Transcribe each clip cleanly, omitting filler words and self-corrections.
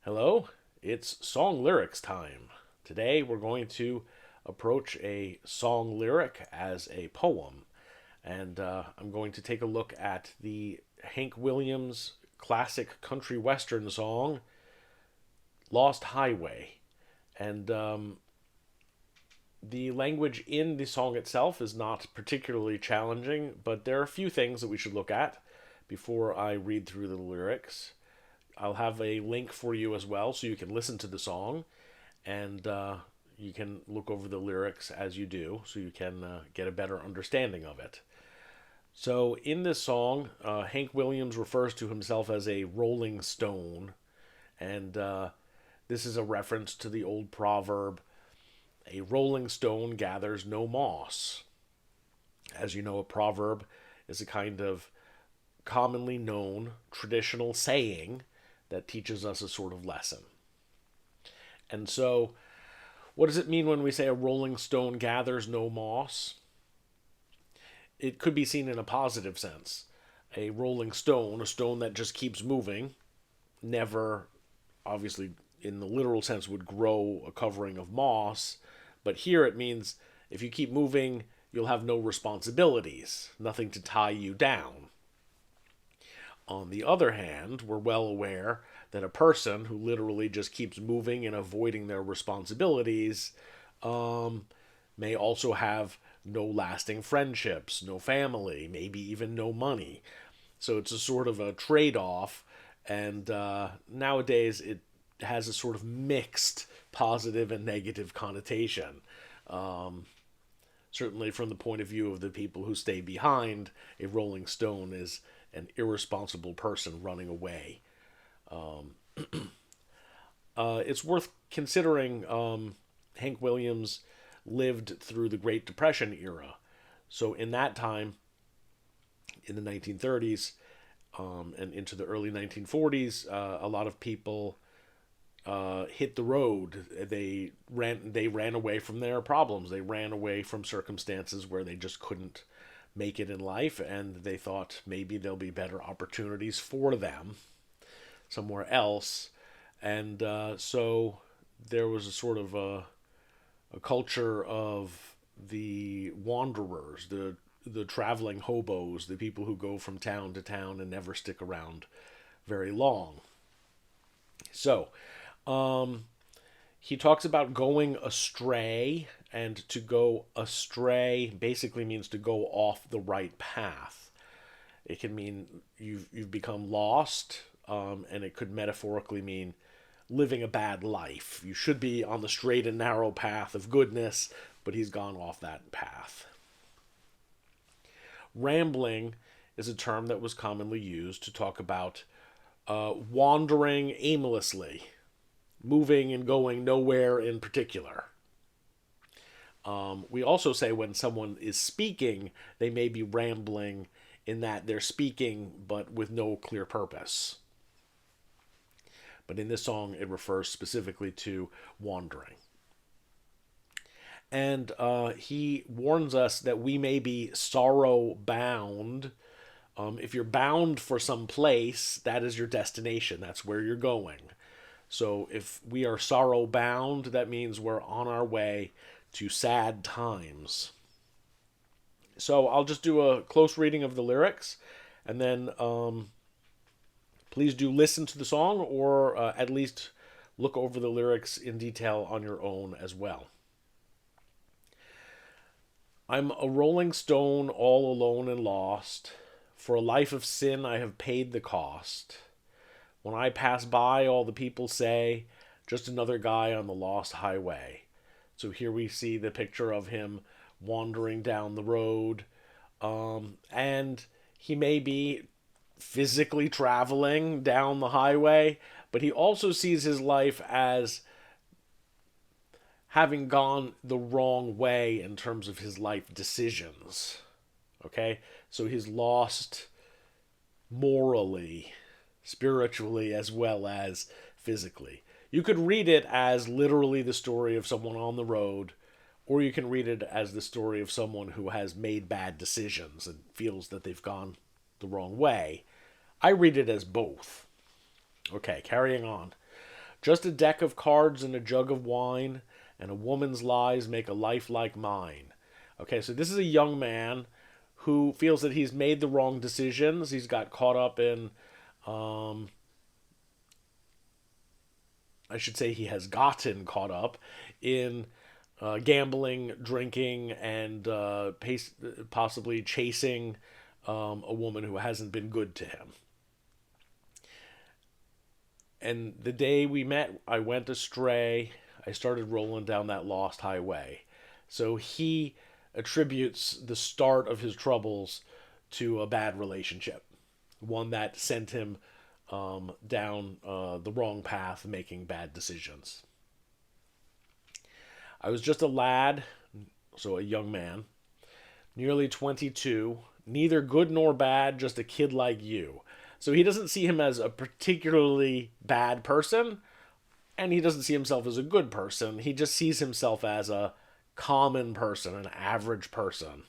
Hello, it's song lyrics time. Today we're going to approach a song lyric as a poem, and I'm going to take a look at the Hank Williams classic country western song, Lost Highway. And the language in the song itself is not particularly challenging, but there are a few things that we should look at before I read through the lyrics. I'll have a link for you as well so you can listen to the song and you can look over the lyrics as you do so you can get a better understanding of it. So, in this song, Hank Williams refers to himself as a rolling stone, and this is a reference to the old proverb, a rolling stone gathers no moss. As you know, a proverb is a kind of commonly known traditional saying that teaches us a sort of lesson. And so, what does it mean when we say a rolling stone gathers no moss? It could be seen in a positive sense. A rolling stone, a stone that just keeps moving, never, obviously, in the literal sense, would grow a covering of moss. But here it means if you keep moving, you'll have no responsibilities, nothing to tie you down. On the other hand, we're well aware that a person who literally just keeps moving and avoiding their responsibilities may also have no lasting friendships, no family, maybe even no money. So it's a sort of a trade off, and nowadays it has a sort of mixed positive and negative connotation. Certainly, from the point of view of the people who stay behind, a rolling stone is an irresponsible person running away. It's worth considering Hank Williams lived through the Great Depression era. So, in that time, in the 1930s and into the early 1940s, a lot of people hit the road. They ran away from their problems. They ran away from circumstances where they just couldn't make it in life, and they thought maybe there'll be better opportunities for them somewhere else. And so there was a sort of a culture of the wanderers, the traveling hobos, the people who go from town to town and never stick around very long. So, he talks about going astray, and to go astray basically means to go off the right path. It can mean you've become lost, and it could metaphorically mean living a bad life. You should be on the straight and narrow path of goodness, but he's gone off that path. Rambling is a term that was commonly used to talk about wandering aimlessly, moving and going nowhere in particular. We also say when someone is speaking, they may be rambling in that they're speaking but with no clear purpose. But in this song, it refers specifically to wandering. And he warns us that we may be sorrow bound. If you're bound for some place, that is your destination. That's where you're going. So if we are sorrow bound, that means we're on our way to sad times. So I'll just do a close reading of the lyrics, and then please do listen to the song, or at least look over the lyrics in detail on your own as well. I'm a rolling stone all alone and lost. For a life of sin I have paid the cost. When I pass by, all the people say, just another guy on the lost highway. So here we see the picture of him wandering down the road. And he may be physically traveling down the highway, but he also sees his life as having gone the wrong way in terms of his life decisions. Okay? So he's lost morally, spiritually, as well as physically. You could read it as literally the story of someone on the road, or you can read it as the story of someone who has made bad decisions and feels that they've gone the wrong way. I read it as both. Okay, carrying on. Just a deck of cards and a jug of wine, and a woman's lies make a life like mine. Okay, so this is a young man who feels that he's made the wrong decisions. He's got caught up in, I should say, he has gotten caught up in gambling, drinking, and possibly chasing a woman who hasn't been good to him. And the day we met, I went astray. I started rolling down that lost highway. So he attributes the start of his troubles to a bad relationship, one that sent him down the wrong path, making bad decisions. I was just a lad, so a young man, nearly 22, neither good nor bad, just a kid like you. So he doesn't see him as a particularly bad person, and he doesn't see himself as a good person. He just sees himself as a common person, an average person,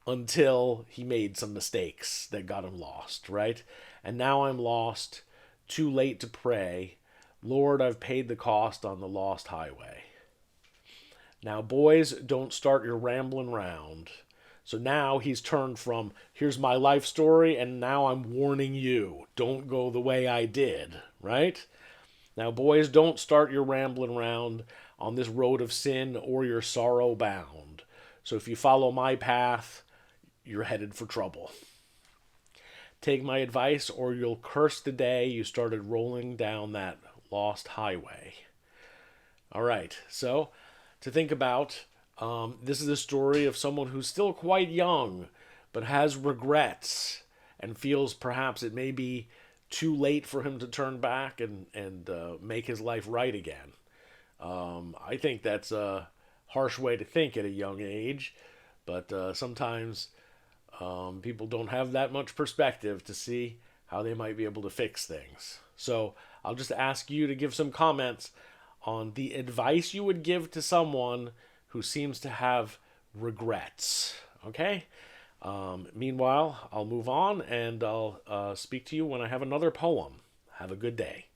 until he made some mistakes that got him lost, right? And now I'm lost, too late to pray. Lord, I've paid the cost on the lost highway. Now, boys, don't start your rambling round. So now he's turned from, here's my life story, and now I'm warning you, don't go the way I did, right? Now, boys, don't start your rambling round on this road of sin or your sorrow bound. So if you follow my path, you're headed for trouble. Take my advice, or you'll curse the day you started rolling down that lost highway. All right, so to think about, this is a story of someone who's still quite young, but has regrets and feels perhaps it may be too late for him to turn back and make his life right again. I think that's a harsh way to think at a young age, but sometimes people don't have that much perspective to see how they might be able to fix things. So I'll just ask you to give some comments on the advice you would give to someone who seems to have regrets. Okay? Meanwhile, I'll move on and I'll speak to you when I have another poem. Have a good day.